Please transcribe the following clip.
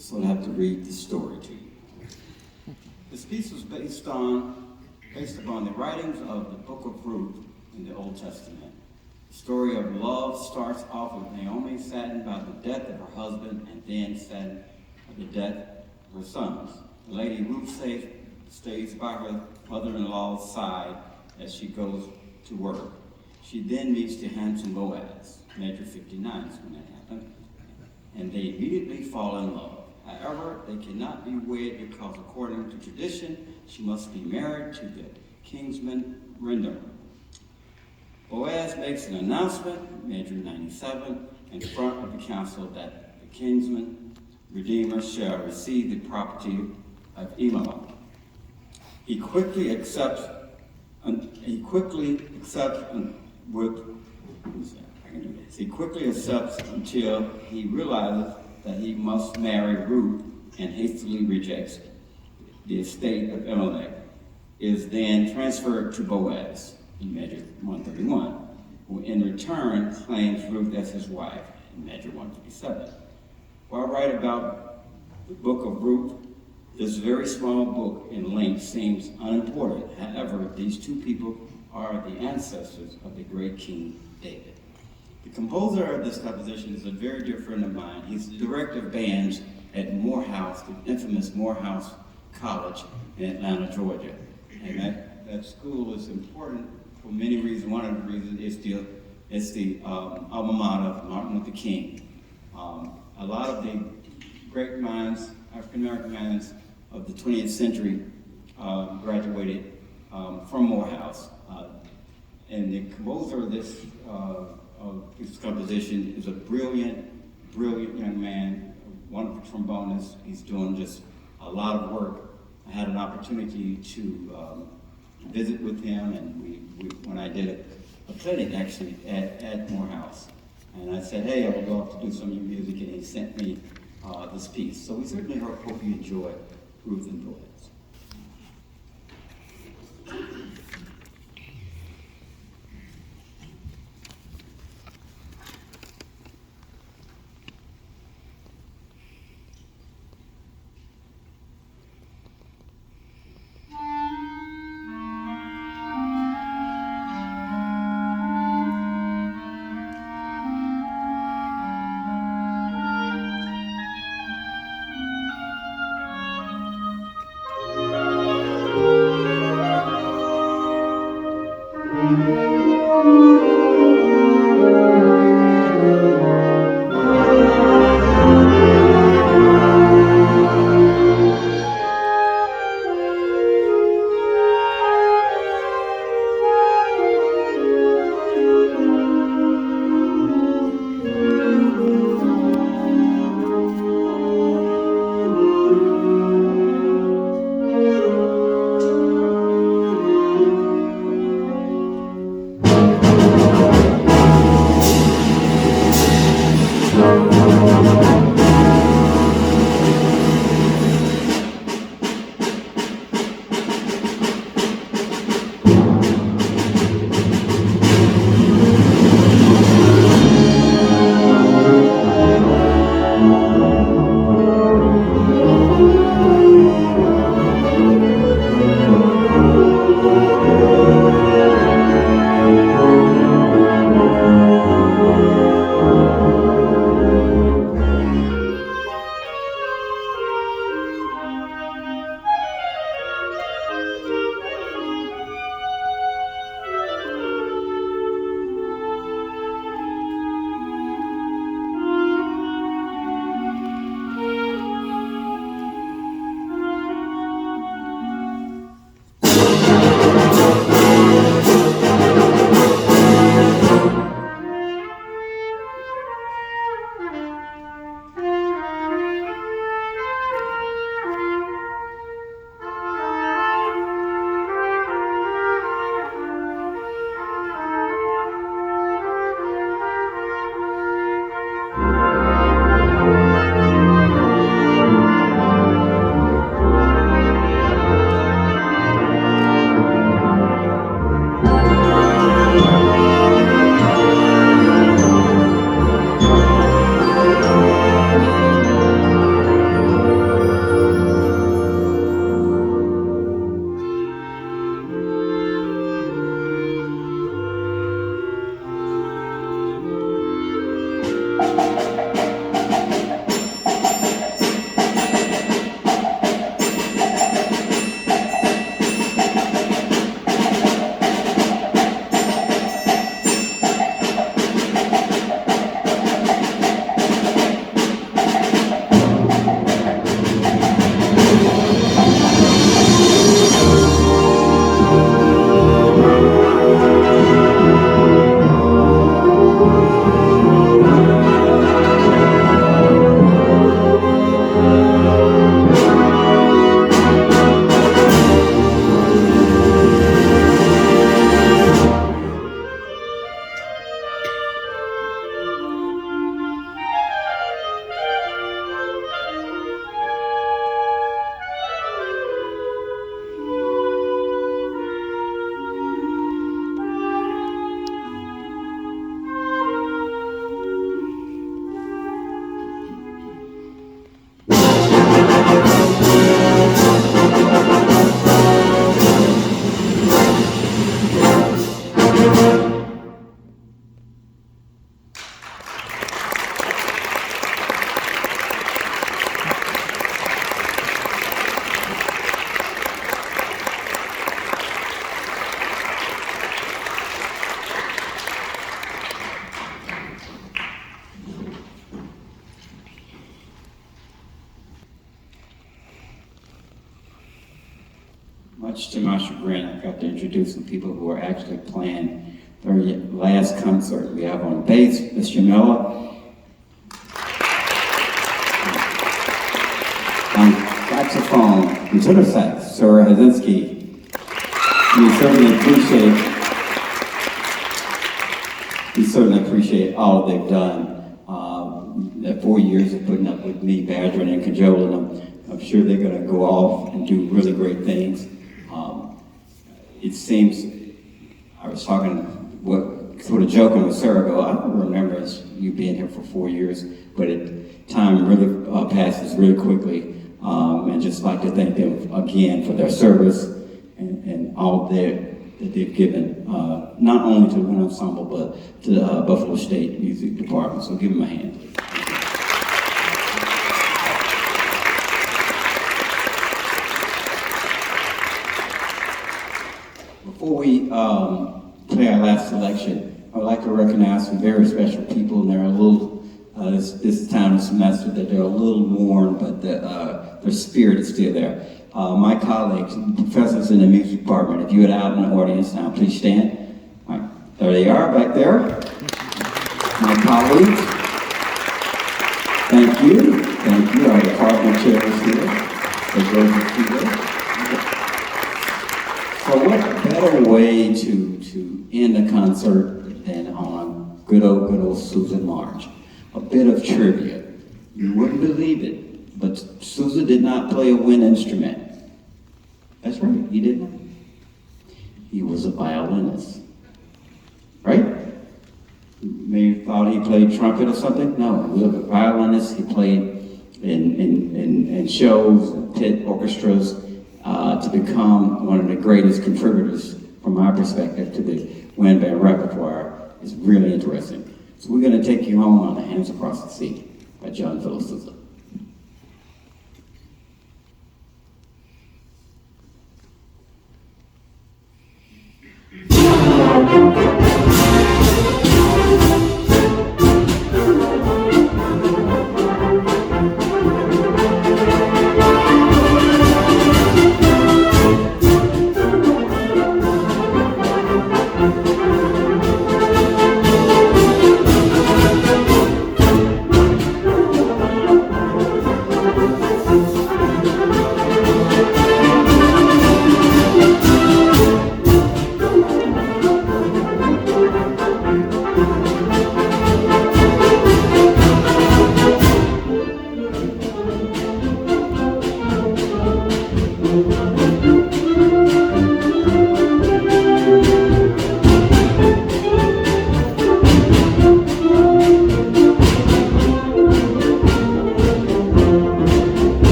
So I have to read the story to you. This piece was based upon the writings of the Book of Ruth in the Old Testament. The story of love starts off with Naomi saddened by the death of her husband and then saddened by the death of her sons. The lady Ruth stays by her mother-in-law's side as she goes to work. She then meets the handsome Boaz. Measure 59 is when that happened. And they immediately fall in love. However, they cannot be wed because according to tradition, she must be married to the kinsman Render. Boaz makes an announcement, measure 97, in front of the council that the kinsman redeemer shall receive the property of Elimelech. He quickly accepts until he realizes that he must marry Ruth and hastily rejects the estate of Elimelech. Is then transferred to Boaz in measure 131, who in return claims Ruth as his wife in measure 157. While I write about the book of Ruth, this very small book in length seems unimportant. However, these two people are the ancestors of the great King David. The composer of this composition is a very dear friend of mine. He's the director of bands at Morehouse, the infamous Morehouse College in Atlanta, Georgia. And that school is important for many reasons. One of the reasons is the alma mater of Martin Luther King. A lot of the great minds, African-American minds of the 20th century graduated from Morehouse. And the composer of this composition is a brilliant young man, a wonderful trombonist. He's doing just a lot of work. I had an opportunity to visit with him, and when I did a clinic actually at Morehouse, and I said, hey, I would love to do some of your music, and he sent me this piece. So we certainly hope you enjoy Ruth and Boaz. much to my chagrin, I got to introduce some people who are actually playing their last concert. We have on bass, Miss Jamila. On saxophone, and tenor sax, Sir Hazinski. We certainly appreciate all they've done. That 4 years of putting up with me, badgering and cajoling them. I'm sure they're going to go off and do really great things. It seems, I was sort of joking with Sarah, I don't remember you being here for 4 years, but time really passes really quickly. And just like to thank them again for their service and all that they've given, not only to the Wind Ensemble, but to the Buffalo State Music Department. So give them a hand. Before we play our last selection, I would like to recognize some very special people, and they're a little, this time of semester, that they're a little worn, but their spirit is still there. My colleagues, professors in the music department, if you are out in the audience now, please stand. Right, there they are, back there. My colleagues, thank you. Thank you. Our department chairs here. So what better way to end a concert than on good old Susan March? A bit of trivia. You wouldn't believe it, but Susan did not play a wind instrument. That's right, he didn't. He was a violinist, right? You may have thought he played trumpet or something. No, he was a violinist. He played in shows, pit orchestras, to become one of the greatest contributors, from my perspective, to the wind band repertoire. Is really interesting. So we're going to take you home on the Hands Across the Sea by John Philip Sousa.